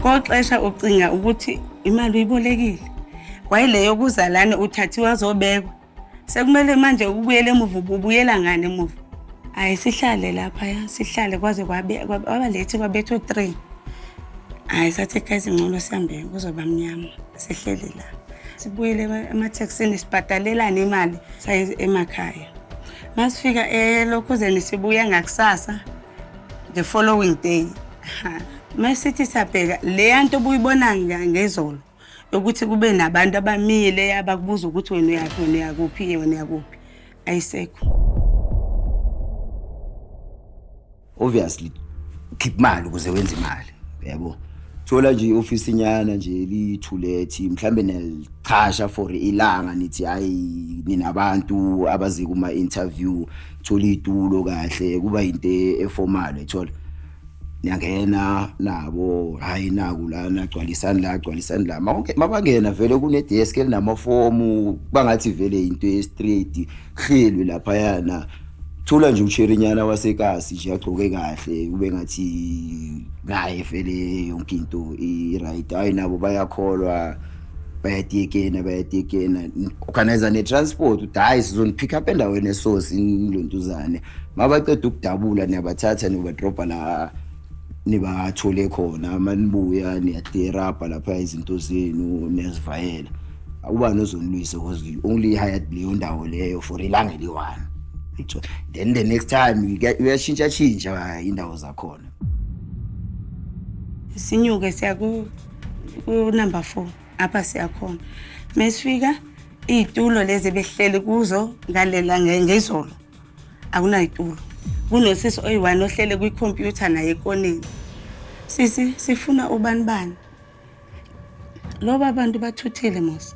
Ngoxesha ucinga ukuthi imali uyibolekile. Kwayile yokuzalana uthathiwe wazobekwa. Sekumele manje ubuyele emuva ubuyela ngane emuva. Hayi sihlale lapha ya, sihlale kwaze kwabalethi kwabethu 3. Hayi sathi ekhaya ngcono sihambe kuzoba mnyama. Sihlele la. Sibuyele emathekisini sibhadalelana imali saye emakhaya. Masifika eLokhuzeni sibuya ngakusasa the following day. Masithi sabheka le yanto obuyibona ngezolo ukuthi kube nabantu abamile abakubuza ukuthi wena uyakuphi wena yakuphi ayisekho. Obviously keep imali ukuze wenze imali yabo. Thola nje office inyana nje lithulethi mhlambe nelichasha for ilanga nithi hayi ninabantu abazi kuma interview thola itulo kahle kuba into eformal ethola niyangena nabo hayi naku lana gcwalisana la mabangena vele kune desk elinamafomu bangathi vele into e-straight hlelwe lapha yana thola nje ucherinyana wasekasi nje agcoke kahle kube ngathi naye vele yonke into i-right hayi nabo bayakholwa bayatekena organize ne transport udayi sizoni pick up endaweni esource ilontuzane mabaqeda ukudabula niyabathatha nibadropa la nibathole khona manibuya niyaterapa lapha izinto zenu nezivayela akuba nozonilwisa because only hired leyo ndawo leyo for ilanga eliwana. Then the next time uyashintsha indawo zakhona. Sinyuke siya ku number 4 apha siyakhona. Mesifika izitulo lezi behleli kuzo ngalela ngezolo. Akuna izitulo. Kunosisi oyi1 ohlele kwicomputer naye ekoneni. Sisi sifuna ubani. Loba abantu bathuthele mos.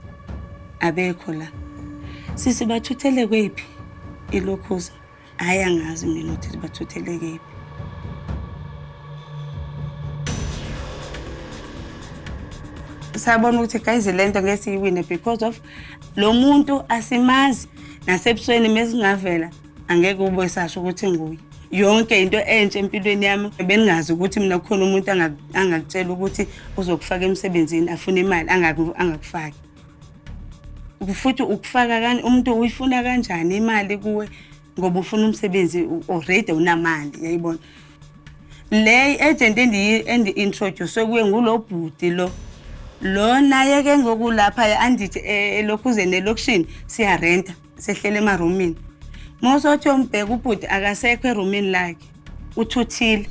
Abekho la. Sisi bathuthele kwephi? Ilokhuza. Hayi angazi mina ukuthi bathuthele kephi. Sabona ukuthi guys lento ngesiyiwine because of lo muntu asimazi nasebusweni mesingavela angeke ube sasho ukuthi nguye. Yonke into entshe empilweni yami beningazi ukuthi mina kukhona umuntu angakutshela ukuthi uzokufaka emsebenzini afuna imali angakufaki. Futhi ukufaka kani umuntu uyifuna kanjani imali kuwe ngoba ufuna umsebenzi already unamali yayibona. Le agent endi-introduce kuye ngulobhudi lo naye ke ngokulapha andithi eLokhuzeni elokushini siyarenta sehlele emarumini. Mosothi umbheka ubhudi akasekho erumini lakhe uthuthile.